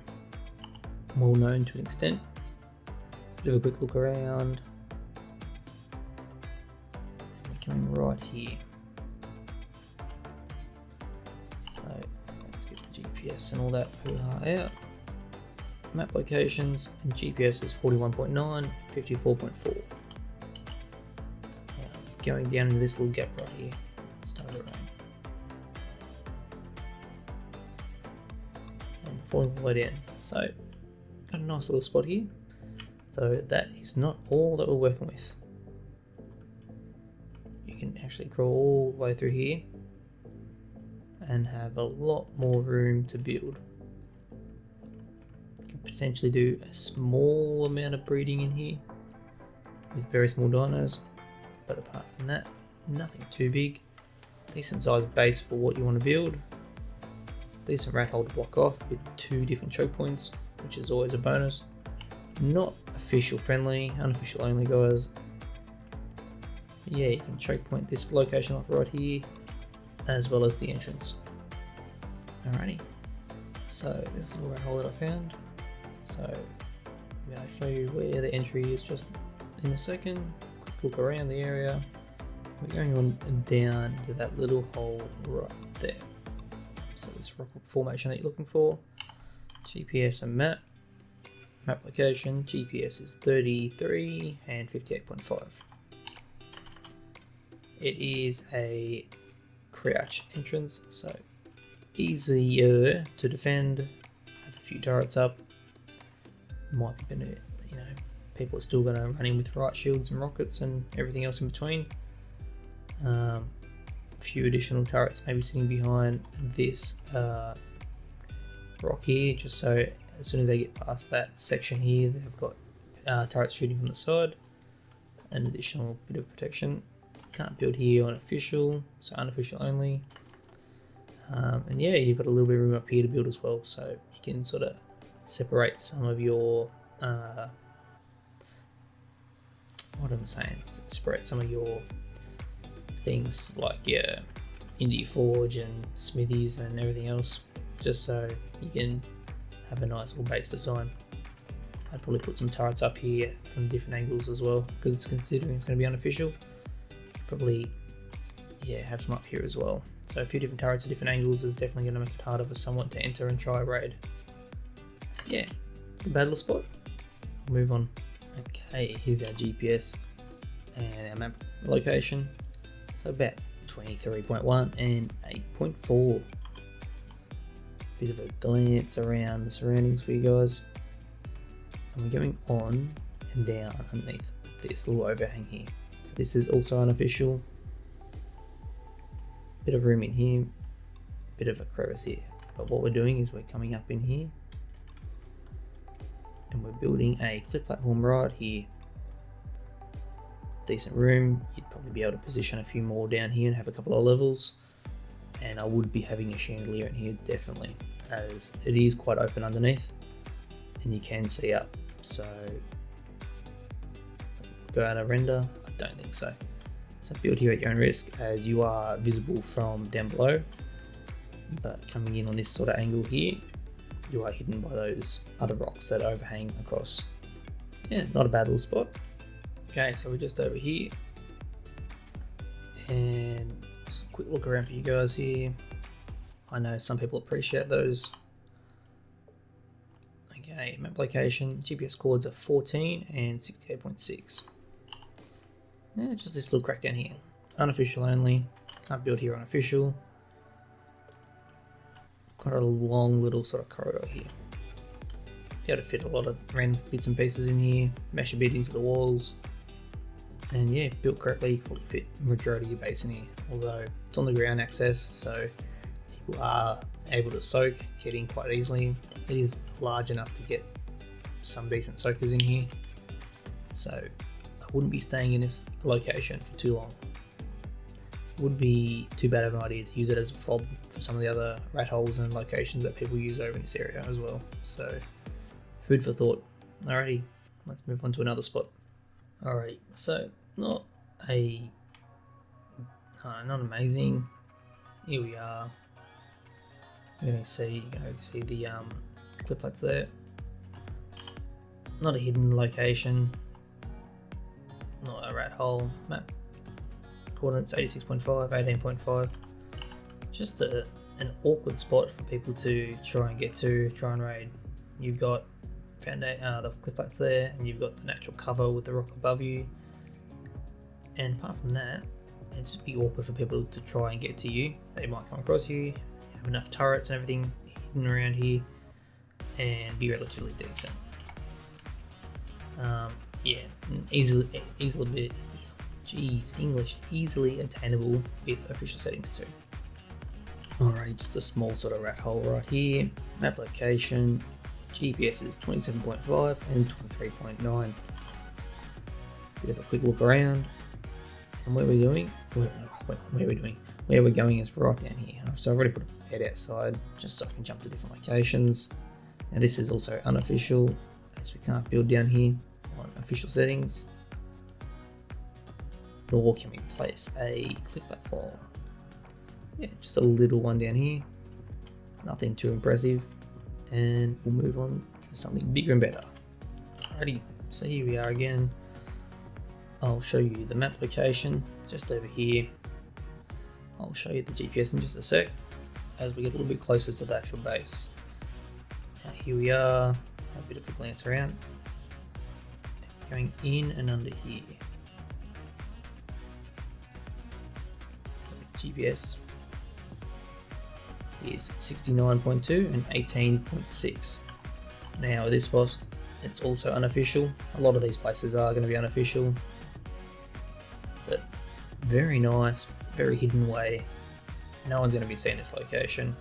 well known to an extent. Bit of a quick look around. And we're coming right here. So let's get the GPS and all that out. Map locations, and GPS is 41.9, 54.4. Going down into this little gap right here. Start the rain. And falling all the way down. So, got a nice little spot here. Though that is not all that we're working with. You can actually crawl all the way through here and have a lot more room to build. You can potentially do a small amount of breeding in here with very small dinos. But apart from that, nothing too big. Decent sized base for what you want to build. Decent rat hole to block off with 2 different choke points, which is always a bonus. Not official friendly, unofficial only, guys. But yeah, you can choke point this location off right here, as well as the entrance. Alrighty. So this little rat hole that I found. So I'm going to show you where the entry is just in a second. Look around the area. We're going on down into that little hole right there. So this rock formation that you're looking for. GPS and map. Map location. GPS is 33 and 58.5. It is a crouch entrance, so easier to defend. Have a few turrets up. Might be gonna, people are still going to run in with riot shields and rockets and everything else in between. A few additional turrets maybe sitting behind this rock here, just so as soon as they get past that section here, they've got turrets shooting from the side. An additional bit of protection. Can't build here on official, so unofficial only. And yeah, you've got a little bit of room up here to build as well, so you can sort of separate some of your what am I saying? Separate some of your things like your Indie Forge and smithies and everything else, just so you can have a nice little base design. I'd probably put some turrets up here from different angles as well, because it's considering it's going to be unofficial. You could probably, have some up here as well. So a few different turrets at different angles is definitely going to make it harder for someone to enter and try a raid. Yeah, good bad little spot. Move on. Okay, here's our GPS and our map location. So about 23.1 and 8.4. Bit of a glance around the surroundings for you guys. And we're going on and down underneath this little overhang here. So this is also unofficial. Bit of room in here, bit of a crevice here. But what we're doing is we're coming up in here and we're building a cliff platform right here. Decent room. You'd probably be able to position a few more down here and have a couple of levels. And I would be having a chandelier in here definitely, as it is quite open underneath and you can see up. So go out of render? I don't think so. So build here at your own risk, as you are visible from down below, but coming in on this sort of angle here, you are hidden by those other rocks that overhang across. Yeah, not a bad little spot. Okay, so we're just over here, and just a quick look around for you guys here. I know some people appreciate those. Okay, map location, GPS coords are 14 and 68.6. Yeah, just this little crack down here. Unofficial only. Can't build here on official. Quite a long little sort of corridor here. be able to fit a lot of random bits and pieces in here, mesh a bit into the walls, and yeah, built correctly, probably fit majority of your base in here. Although it's on the ground access, so people are able to soak, get in quite easily. It is large enough to get some decent soakers in here, so I wouldn't be staying in this location for too long. Would be too bad of an idea to use it as a fob for some of the other rat holes and locations that people use over in this area as well. So food for thought. Alrighty, let's move on to another spot. Alrighty, so not amazing. Here we are. You're gonna see the clip lights there. Not a hidden location. Not a rat hole map. Coordinates 86.5, 18.5. Just an awkward spot for people to try and get to, try and raid. You've got the cliff lights there, and you've got the natural cover with the rock above you. And apart from that, it'd just be awkward for people to try and get to you. They might come across you, you have enough turrets and everything hidden around here, and be relatively decent. Yeah, easily attainable with official settings too. Alrighty, just a small sort of rat hole right here. Map location, GPS is 27.5 and 23.9. Bit of a quick look around, and where we're going is right down here. So I've already put a bed outside just so I can jump to different locations. And this is also unofficial, as we can't build down here on official settings. Nor can we place a cliff platform. Yeah, just a little one down here. Nothing too impressive. And we'll move on to something bigger and better. Alrighty, so here we are again. I'll show you the map location just over here. I'll show you the GPS in just a sec as we get a little bit closer to the actual base. Now here we are, a bit of a glance around. Going in and under here. So GPS is 69.2 and 18.6. Now this spot, it's also unofficial. A lot of these places are going to be unofficial, but very nice, very hidden way. No one's going to be seeing this location,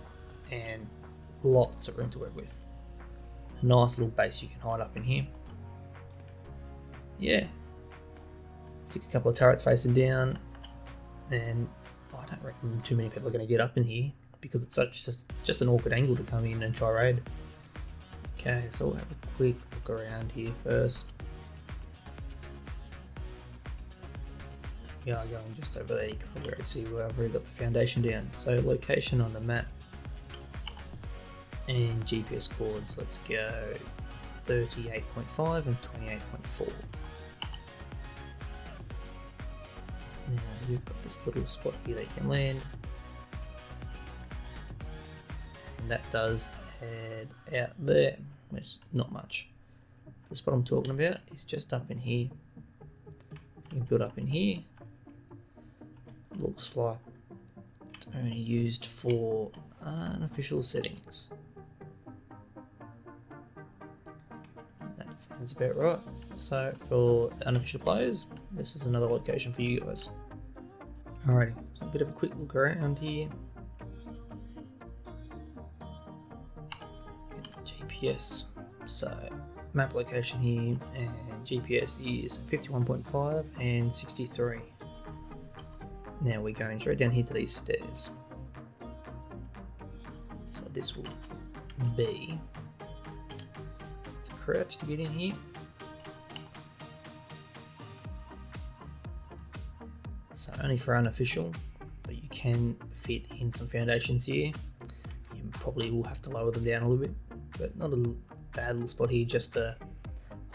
and lots of room to work with. A nice little base you can hide up in here. Yeah, stick a couple of turrets facing down, and I don't reckon too many people are going to get up in here because it's just an awkward angle to come in and try raid. Okay, so we'll have a quick look around here first. We are going just over there. You can probably already see where I've already got the foundation down. So location on the map and GPS coords. Let's go 38.5 and 28.4. Now you've got this little spot here that you can land, and that does head out there. It's not much. The spot I'm talking about is just up in here. You can build up in here. Looks like it's only used for unofficial settings. That sounds about right. So for unofficial players, this is another location for you guys. Alrighty, so a bit of a quick look around here. GPS. So map location here, and GPS is 51.5 and 63. Now we're going straight down here to these stairs. So this will be to crouch to get in here. So only for unofficial, but you can fit in some foundations here. You probably will have to lower them down a little bit, but not a bad little spot here just to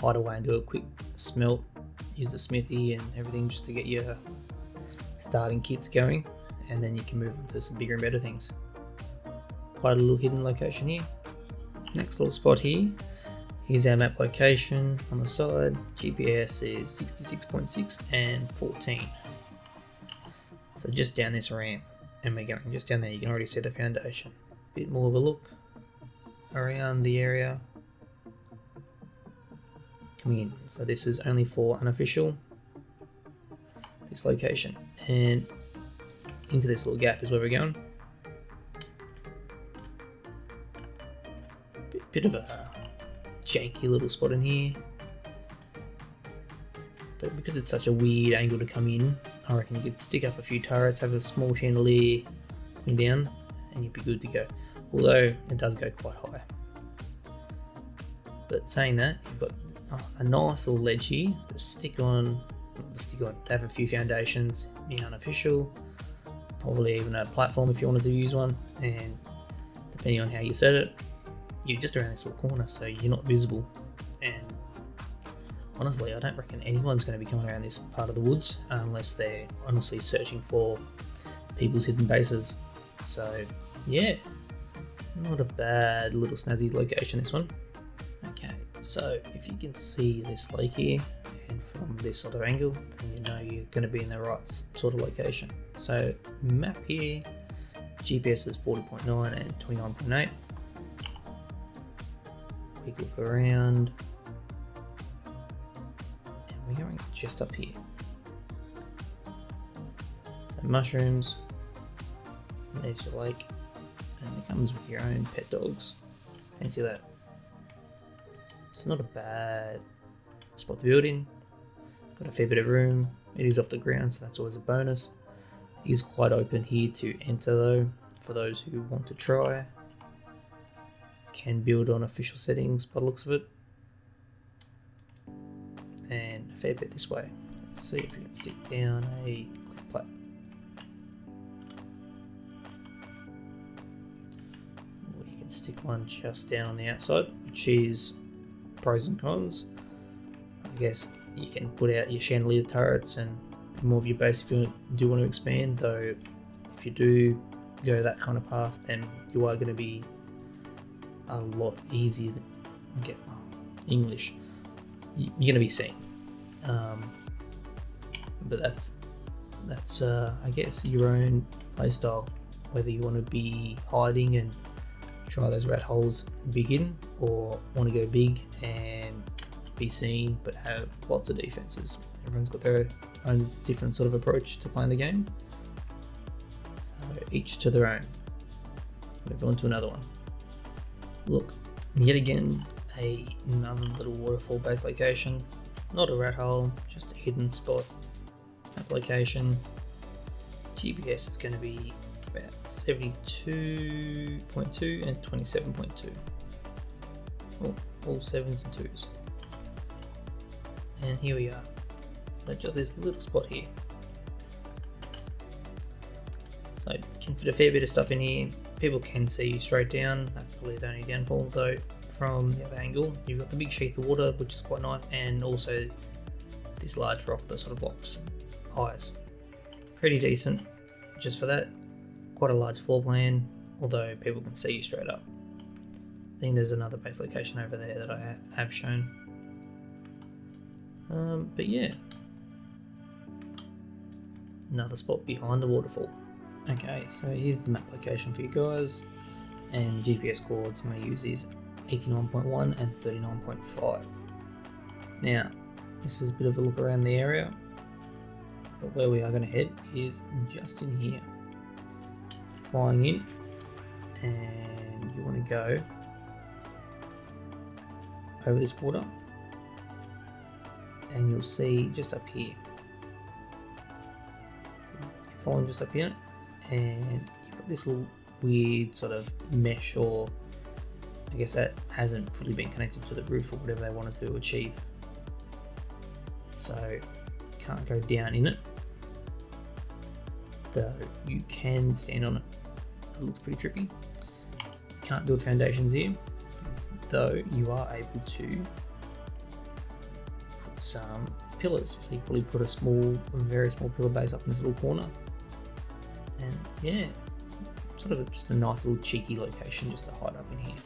hide away and do a quick smelt. Use the smithy and everything just to get your starting kits going, and then you can move on to some bigger and better things. Quite a little hidden location here. Next little spot here, here's our map location on the side. GPS is 66.6 and 14. So just down this ramp, and we're going just down there. You can already see the foundation. Bit more of a look around the area. coming in. So this is only for unofficial, this location, and into this little gap is where we're going. Bit of a janky little spot in here, but because it's such a weird angle to come in, I reckon you could stick up a few turrets, have a small chandelier coming down, and you'd be good to go. Although it does go quite high. But saying that, you've got a nice little ledge here to stick on, to have a few foundations, being unofficial, probably even a platform if you wanted to use one, and depending on how you set it, you're just around this little corner, so you're not visible. And honestly, I don't reckon anyone's going to be coming around this part of the woods unless they're honestly searching for people's hidden bases. So yeah, not a bad little snazzy location, this one. Okay, so if you can see this lake here, and from this sort of angle, then you know you're going to be in the right sort of location. So map here, GPS is 40.9 and 29.8. Quick look around, and we're going just up here. So mushrooms, there's your lake, and it comes with your own pet dogs. Fancy that. It's not a bad spot to build in. Got a fair bit of room. It is off the ground, so that's always a bonus. It is quite open here to enter though, for those who want to try. Can build on official settings by the looks of it. And a fair bit this way. Let's see if we can stick down a cliff plate. Or you can stick one just down on the outside, which is pros and cons. I guess you can put out your chandelier turrets and more of your base if you do want to expand, though if you do go that kind of path, then you are going to be a lot easier to get English. You're going to be seen, but that's I guess your own playstyle, whether you want to be hiding and try those rat holes and be hidden, or want to go big and be seen but have lots of defenses. Everyone's got their own different sort of approach to playing the game, so each to their own. Let's move on to another one. Look, yet again, another little waterfall based location. Not a rat hole, just a hidden spot. Application. GPS is going to be about 72.2 and 27.2. All 7s and 2s. And here we are. So just this little spot here. So you can fit a fair bit of stuff in here. People can see you straight down. That's probably the only downfall though. From the other angle, you've got the big sheet of water, which is quite nice, and also this large rock that sort of blocks eyes. Pretty decent just for that. Quite a large floor plan, although people can see you straight up. I think there's another base location over there that I have shown. But yeah, another spot behind the waterfall. Okay, so here's the map location for you guys, and the GPS coordinates I'm going to use is 89.1 and 39.5. Now, this is a bit of a look around the area, but where we are going to head is just in here. Flying in, and you want to go over this water, and you'll see just up here. So you're flying just up here, and you've got this little weird sort of mesh, or I guess that hasn't fully been connected to the roof or whatever they wanted to achieve. So can't go down in it, though you can stand on it. It looks pretty trippy. Can't build foundations here, though you are able to put some pillars. So you probably put a very small pillar base up in this little corner, and yeah, sort of just a nice little cheeky location just to hide up in here.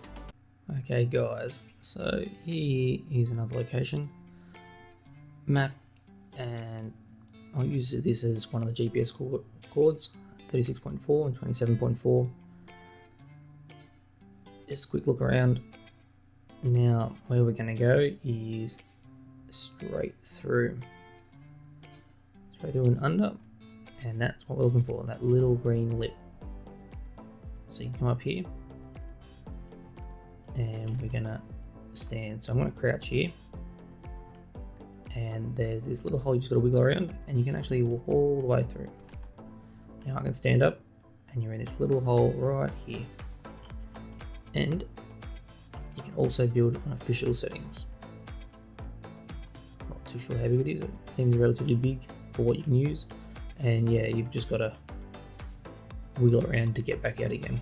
Okay guys, so here is another location map, and I'll use this as one of the GPS cords, 36.4 and 27.4. Just a quick look around. Now where we're going to go is straight through. Straight through and under. And that's what we're looking for, that little green lip. So you can come up here and we're gonna stand. So I'm gonna crouch here. And there's this little hole you just gotta wiggle around and you can actually walk all the way through. Now I can stand up and you're in this little hole right here. And you can also build on official settings. Not too sure how big it is, it seems relatively big for what you can use. And yeah, you've just gotta wiggle around to get back out again.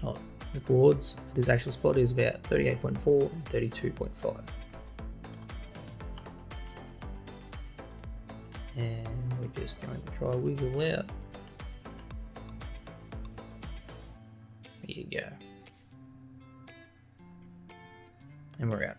Oh, the chords for this actual spot is about 38.4 and 32.5. And we're just going to try wiggle out. There you go. And we're out.